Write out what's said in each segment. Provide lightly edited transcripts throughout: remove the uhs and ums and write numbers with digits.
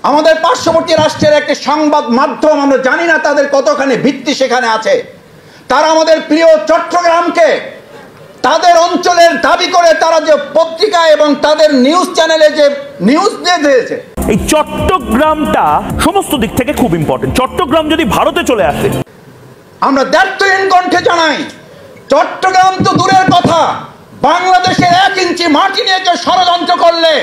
আমাদের পার্শ্ববর্তী রাষ্ট্রের একটি সংবাদ মাধ্যম, আমরা জানি না তাদের কতখানি ভিত্তি সেখানে আছে, তারা আমাদের প্রিয় চট্টগ্রামকে তাদের অঞ্চলের দাবি করে তারা যে পত্রিকা এবং তাদের নিউজ চ্যানেলে যে নিউজ দিয়ে দিয়েছে। এই চট্টগ্রামটা সমস্ত দিক থেকে খুব ইম্পর্টেন্ট। চট্টগ্রাম যদি ভারতে চলে আসে, আমরা দ্ব্যর্থহীন কণ্ঠে জানাই, চট্টগ্রাম তো দূরের কথা, বাংলাদেশের 1 ইঞ্চি মাটি নিয়ে কেউ ষড়যন্ত্র করলে,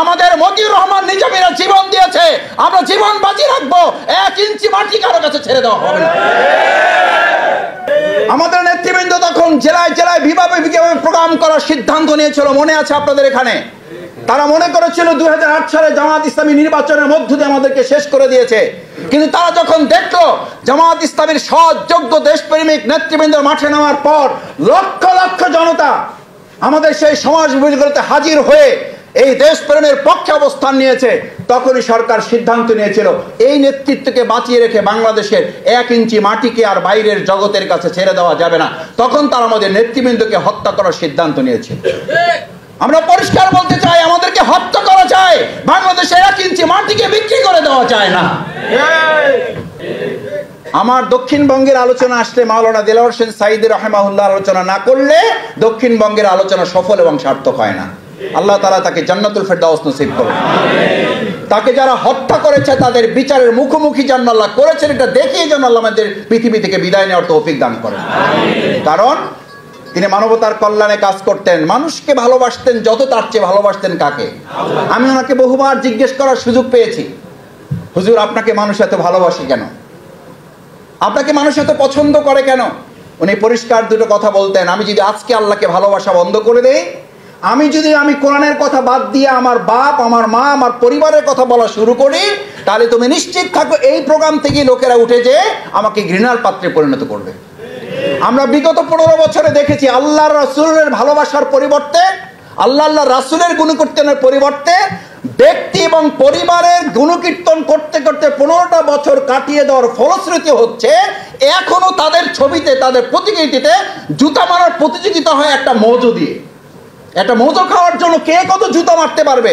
আমাদের মতিউর রহমান নিজামীরা জীবন দিয়েছে, আমরা জীবন বাজি রাখবো, 1 ইঞ্চি মাটি কারো কাছে ছেড়ে দেওয়া হবে না। আমাদের নেতৃবৃন্দ তখন জেলায় জেলায় বিভাবে প্রোগ্রাম করার সিদ্ধান্ত নিয়েছিল, মনে আছে আপনাদের এখানে। তারা মনে করেছিল 2008 সালে জামাত ইসলামী নির্বাচনের মধ্য দিয়ে আমাদেরকে শেষ করে দিয়েছে, কিন্তু তারা যখন দেখলো জামাত ইসলামীর সৎ যোগ্য দেশপ্রেমিক নেতৃবৃন্দ মাঠে নামার পর লক্ষ লক্ষ জনতা আমাদের সেই সমাজগুলিতে হাজির হয়ে এই দেশপ্রেমের পক্ষে অবস্থান নিয়েছে, তখনই সরকার সিদ্ধান্ত নিয়েছিল এই নেতৃত্বকে বাঁচিয়ে রেখে বাংলাদেশের 1 ইঞ্চি মাটিকে আর বাইরের জগতের কাছে ছেড়ে দেওয়া যাবে না। তখন তারা আমাদের নেতৃবৃন্দকে হত্যা করার সিদ্ধান্ত নিয়েছে। আমরা পরিষ্কার বলতে চাই, আমাদেরকে হত্যা করা যায়, বাংলাদেশের 1 ইঞ্চি মাটিকে বিক্রি করে দেওয়া যায় না। আমার দক্ষিণবঙ্গের আলোচনা আসলে মাওলানা দেলাওয়ার হোসেন সাঈদী রাহিমাহুল্লাহ আলোচনা না করলে দক্ষিণবঙ্গের আলোচনা সফল এবং সার্থক হয় না। আল্লাহ তাআলা তাকে জান্নাতুল ফেরদাউস নসিব করুন। তাকে যারা হত্যা করেছে তাদের বিচারের মুখোমুখি যেন আল্লাহ করেছেন, এটা দেখিয়ে যেন আল্লাহ আমাদের পৃথিবী থেকে বিদায় নেওয়ার তৌফিক দান করেন। কারণ তিনি মানবতার কল্যাণে কাজ করতেন, মানুষকে ভালোবাসতেন, যত তার চেয়ে ভালোবাসতেন কাকে? আমি ওনাকে বহুবার জিজ্ঞেস করার সুযোগ পেয়েছি, হুজুর আপনাকে মানুষ এত ভালোবাসে কেন, আপনাকে মানুষ এত পছন্দ করে কেন? উনি পরিষ্কার দুটো কথা বলতেন, আমি যদি আজকে আল্লাহকে ভালোবাসা বন্ধ করে দেই, আমি কোরআনের কথা বাদ দিয়ে আমার বাপ, আমার মা, আমার পরিবারের কথা বলা শুরু করি, তাহলে তুমি নিশ্চিত থাকো এই প্রোগ্রাম থেকে লোকেরা উঠে যে আমাকে ঘৃণার পাত্রে পরিণত করবে। আমরা বিগত 15 বছরে দেখেছি আল্লাহর রাসূলের ভালোবাসার পরিবর্তে, আল্লাহ রাসূলের গুণকীর্তনের পরিবর্তে ব্যক্তি এবং পরিবারের গুণকীর্তন করতে করতে 15টা বছর কাটিয়ে দেওয়ার ফলশ্রুতি হচ্ছে এখনো তাদের ছবিতে, তাদের প্রতিকৃতিতে জুতা মারার প্রতিযোগিতা হয় একটা মৌজো দিয়ে। একটা মৌজো খাওয়ার জন্য কে কত জুতা মারতে পারবে,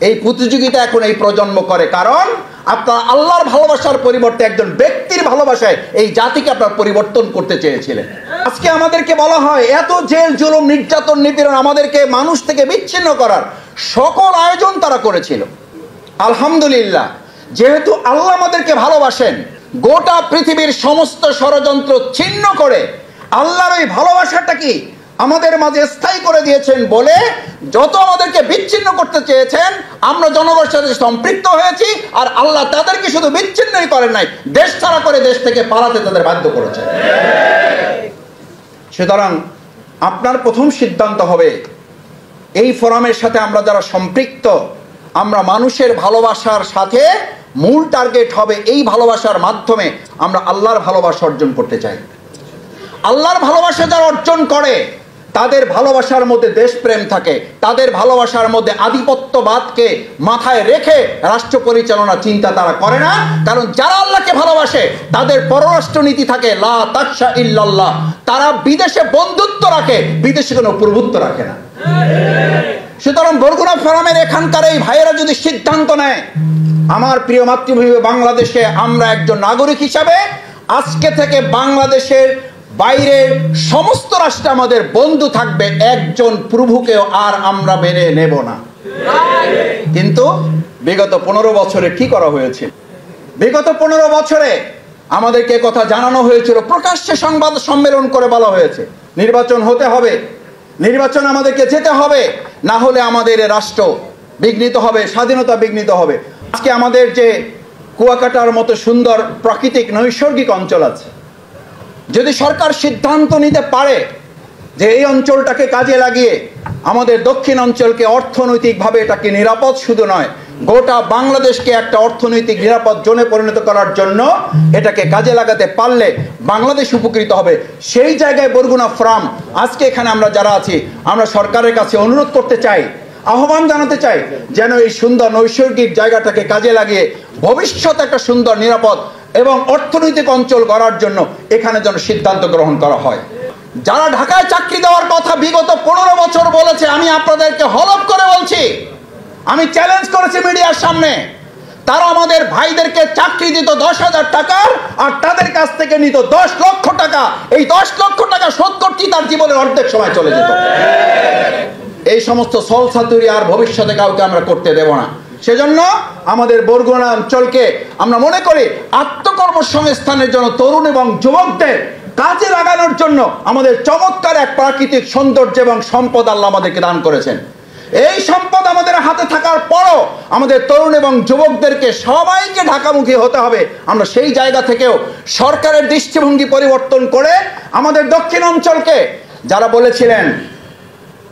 এই প্রতিযোগিতা এখন এই প্রজন্ম করে। কারণ আপনার আল্লাহর ভালোবাসার পরিবর্তে একজন ব্যক্তির ভালোবাসায় এই জাতিকে আপনার পরিবর্তন করতে চেয়েছিলেন। আজকে আমাদেরকে বলা হয় এত জেল জুলুম নির্যাতন নিপীড়ন, আমাদেরকে মানুষ থেকে বিচ্ছিন্ন করার সকল আয়োজন তারা করেছিল। আলহামদুলিল্লাহ, যেহেতু আল্লাহ আমাদেরকে ভালোবাসেন, গোটা পৃথিবীর সমস্ত ষড়যন্ত্র ছিন্ন করে আল্লাহর ওই ভালোবাসাটা কি আমাদের মাঝে স্থায়ী করে দিয়েছেন বলে যত আমাদেরকে বিচ্ছিন্ন করতে চেয়েছেন আমরা জনগণের সাথে সম্পৃক্ত হয়েছি, আর আল্লাহ তাদেরকে শুধু বিচ্ছিন্নই করেন নাই, দেশ ছাড়া করে দেশ থেকে পালাতে তাদের বাধ্য করেছেন। সুতরাং আপনার প্রথম সিদ্ধান্ত হবে এই ফোরামের সাথে আমরা যারা সম্পৃক্ত, আমরা মানুষের ভালোবাসার সাথে মূল টার্গেট হবে এই ভালোবাসার মাধ্যমে আমরা আল্লাহর ভালোবাসা অর্জন করতে চাই। আল্লাহর ভালোবাসা যারা অর্জন করে তাদের ভালোবাসার মধ্যে দেশপ্রেম থাকে, তাদের ভালোবাসার মধ্যে আধিপত্যবাদকে মাথায় রেখে রাষ্ট্র পরিচালনা চিন্তা তারা করে না। কারণ যারা আল্লাহকে ভালোবাসে তাদের পররাষ্ট্র নীতি থাকে লা তাখশা ইল্লাল্লাহ, তারা বিদেশে বন্ধুত্ব রাখে, বিদেশে কোনো প্রভুত্ব রাখে না। সুতরাং বরগুনা ফোরামের এখানকার এই ভাইয়েরা যদি সিদ্ধান্ত নেয় আমার প্রিয় মাতৃভূমি বাংলাদেশে আমরা একজন নাগরিক হিসাবে আজকে থেকে বাংলাদেশের বাইরের সমস্ত রাষ্ট্র আমাদের বন্ধু থাকবে, একজন প্রভুকেও আর আমরা মেনে নেব না। কিন্তু বিগত 15 বছরে কি করা হয়েছে? বিগত 15 বছরে আমাদেরকে কথা জানানো হয়েছিল, প্রকাশ্যে সংবাদ সম্মেলন করে বলা হয়েছে নির্বাচন হতে হবে, নির্বাচন আমাদেরকে যেতে হবে, না হলে আমাদের রাষ্ট্র বিঘ্নিত হবে, স্বাধীনতা বিঘ্নিত হবে। আজকে আমাদের যে কুয়াকাটার মতো সুন্দর প্রাকৃতিক নৈসর্গিক অঞ্চল আছে, যদি সরকার সিদ্ধান্ত নিতে পারে যে এই অঞ্চলটাকে কাজে লাগিয়ে আমাদের দক্ষিণ অঞ্চলকে অর্থনৈতিকভাবে এটাকে নিরাপদ শুধু নয় গোটা বাংলাদেশকে একটা অর্থনৈতিক নিরাপদ জোনে পরিণত করার জন্য এটাকে কাজে লাগাতে পারলে বাংলাদেশ উপকৃত হবে। সেই জায়গায় বরগুনা ফোরাম আজকে এখানে আমরা যারা আছি আমরা সরকারের কাছে অনুরোধ করতে চাই, আহ্বান জানাতে চাই যেন এই সুন্দর নৈসর্গিক জায়গাটাকে কাজে লাগিয়ে ভবিষ্যতে একটা সুন্দর নিরাপদ এবং অর্থনৈতিক অঞ্চল গড়ার জন্য এখানে যেন সিদ্ধান্ত গ্রহণ করা হয়। যারা ঢাকায় চাকরি দেওয়ার কথা বিগত 15 বছর বলেছে, আমি আপনাদেরকে হলফ করে বলছি, আমি চ্যালেঞ্জ করেছি মিডিয়ার সামনে, তারা আমাদের ভাইদেরকে চাকরি দিত 10,000 টাকার, আর তাদের কাছ থেকে নিত 10 লক্ষ টাকা। এই 10 লক্ষ টাকা শোধ করতেই তার জীবনের অর্ধেক সময় চলে যেত। এই সমস্ত সলসাতুরি আর ভবিষ্যতে কাউকে আমরা করতে দেব না। সেজন্য আমাদের বরগুনা অঞ্চলকে আমরা মনে করি আত্মকর্মসংস্থানের জন্য তরুণ এবং যুবকদের কাজে লাগানোর জন্য আমাদের চমৎকার এক প্রাকৃতিক সৌন্দর্য এবং সম্পদ আল্লাহ আমাদেরকে দান করেছেন। এই সম্পদ আমাদের হাতে থাকার পরও আমাদের তরুণ এবং যুবকদেরকে সবাইকে ঢাকামুখী হতে হবে। আমরা সেই জায়গা থেকেও সরকারের দৃষ্টিভঙ্গি পরিবর্তন করে আমাদের দক্ষিণ অঞ্চলকে, যারা বলেছিলেন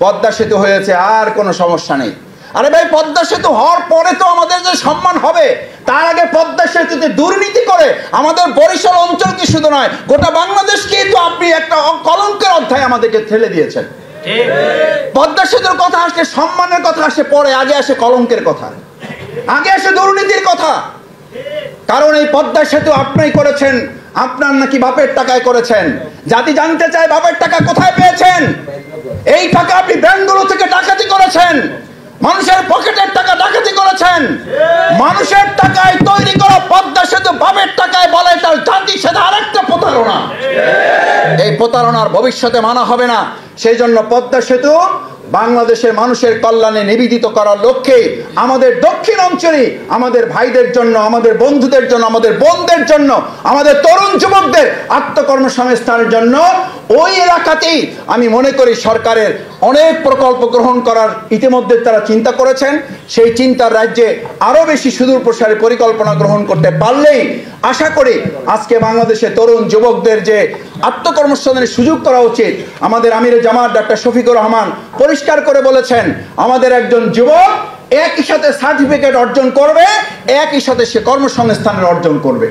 পদ্মা সেতু হয়েছে আর কোনো সমস্যা নেই, আরে ভাই পদ্মা সেতু হওয়ার পরে তো আমাদের যে সম্মান হবে, তার আগে পদ্মা সেতুতে দুর্নীতি করে আমাদের বরিশাল অঞ্চলকে শুধু নয় গোটা বাংলাদেশকেই তো আপনি একটা কলঙ্কের অধ্যায় আমাদেরকে ঠেলে দিয়েছেন। পদ্মা সেতুর কথা আসলে সম্মানের কথা আসে পরে, আগে আসে কলঙ্কের কথা, আগে আসে দুর্নীতির কথা। কারণ এই পদ্মা সেতু আপনি করেছেন, আপনার নাকি বাপের টাকায় করেছেন। জাতি জানতে চায় বাপের টাকা কোথায় পেয়েছেন? এই টাকা আপনি ব্যাংকগুলো থেকে ডাকাতি করেছেন, মানুষের পকেটের টাকা ডাকাতি করেছেন। মানুষের টাকায় তৈরি করা পদ্মা সেতু বাপের টাকায় বলে তার জাতি, সেটা আরেকটা প্রতারণা। এই প্রতারণার ভবিষ্যতে মানা হবে না। সেই জন্য পদ্মা সেতু বাংলাদেশের মানুষের কল্যাণে নিবেদিত করার লক্ষ্যে আমাদের দক্ষিণ অঞ্চলে আমাদের ভাইদের জন্য, আমাদের বন্ধুদের জন্য, আমাদের বোনদের জন্য, আমাদের তরুণ যুবকদের আত্মকর্মসংস্থানের জন্য ওই এলাকাতেই আমি মনে করি সরকারের অনেক প্রকল্প গ্রহণ করার ইতিমধ্যে তারা চিন্তা করেছেন। সেই চিন্তার রাজ্যে আরো বেশি সুদূর প্রসারী পরিকল্পনা গ্রহণ করতে পারলেই আশা করি আজকে বাংলাদেশে তরুণ যুবকদের যে আত্মকর্মসংস্থানের সুযোগ করা উচিত। আমাদের আমিরে জামাত ডক্টর শফিকুর রহমান পরিষ্কার করে বলেছেন, আমাদের একজন যুবক একই সাথে সার্টিফিকেট অর্জন করবে, একই সাথে সে কর্মসংস্থানের অর্জন করবে।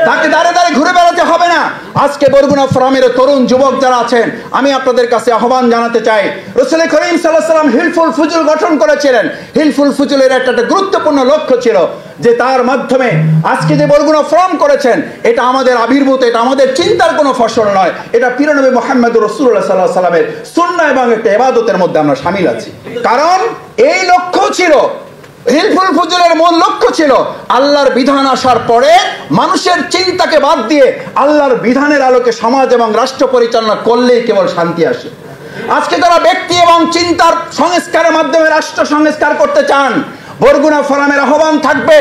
তাকে দাঁড়ে দাঁড়ে ঘুরে বেড়াতে হবে না। আজকে বরগুনা ফোরামের তরুণ যুবক যারা আছেন, আমি আপনাদের কাছে আহ্বান জানাতে চাই, রাসূল করিম সাল্লাল্লাহু আলাইহি ওয়াসাল্লাম হিলফুল ফুজুল গঠন করেছিলেন। হিলফুল ফুজুলের একটা গুরুত্বপূর্ণ লক্ষ্য ছিল যে তার মাধ্যমে আজকে যে বরগুনা ফোরাম করেছেন, এটা আমাদের আবির্ভূত, এটা আমাদের চিন্তার কোনো ফসল নয়, এটা প্রিয় নবী মুহাম্মদুর রাসূলুল্লাহ সাল্লাল্লাহু আলাইহি ওয়াসাল্লামের সুন্নাহ এবং একটা ইবাদতের মধ্যে আমরা শামিল আছি। কারণ এই লক্ষ্য ছিল, হিলফুল ফুজুলের মূল লক্ষ্য ছিল আল্লাহর বিধান আসার পরে মানুষের চিন্তাকে বাদ দিয়ে আল্লাহর বিধানের আলোকে সমাজ এবং রাষ্ট্র পরিচালনা করলেই কেবল শান্তি আসে। আজকে তারা ব্যক্তি এবং চিন্তার সংস্কারের মাধ্যমে রাষ্ট্র সংস্কার করতে চান। বরগুনা ফোরামের আহ্বান থাকবে,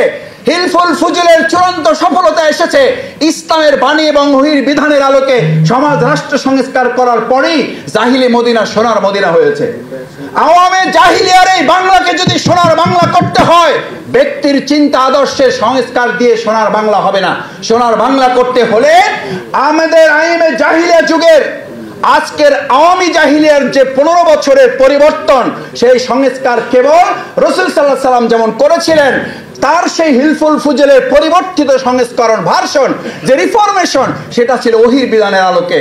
হিলফুল ফুজুলের চূড়ান্ত সফলতা এসেছে ইসলামের বাণী এবং ওহীর বিধানের আলোকে সমাজ রাষ্ট্র সংস্কার করার পরেই জাহিলি মদিনা সোনার মদিনা হয়েছে। আওয়ামে জাহিলিয়ার এই বাংলাকে যদি সোনার বাংলা করতে হয়, ব্যক্তির চিন্তা আদর্শের সংস্কার দিয়ে সোনার বাংলা হবে না। সোনার বাংলা করতে হলে আমাদের আইমে জাহিলিয়া যুগের আজকের আওয়ামী জাহিলিয়ার যে 15 বছরের পরিবর্তন, সেই সংস্কার কেবল রাসূল সাল্লাল্লাহু আলাইহি ওয়াসাল্লাম যেমন করেছিলেন, তার সেই হিলফুল ফুজুলের পরিবর্তিত সংস্করণ ভার্সন যে রিফরমেশন, সেটা ছিল ওহীর বিধানের আলোকে।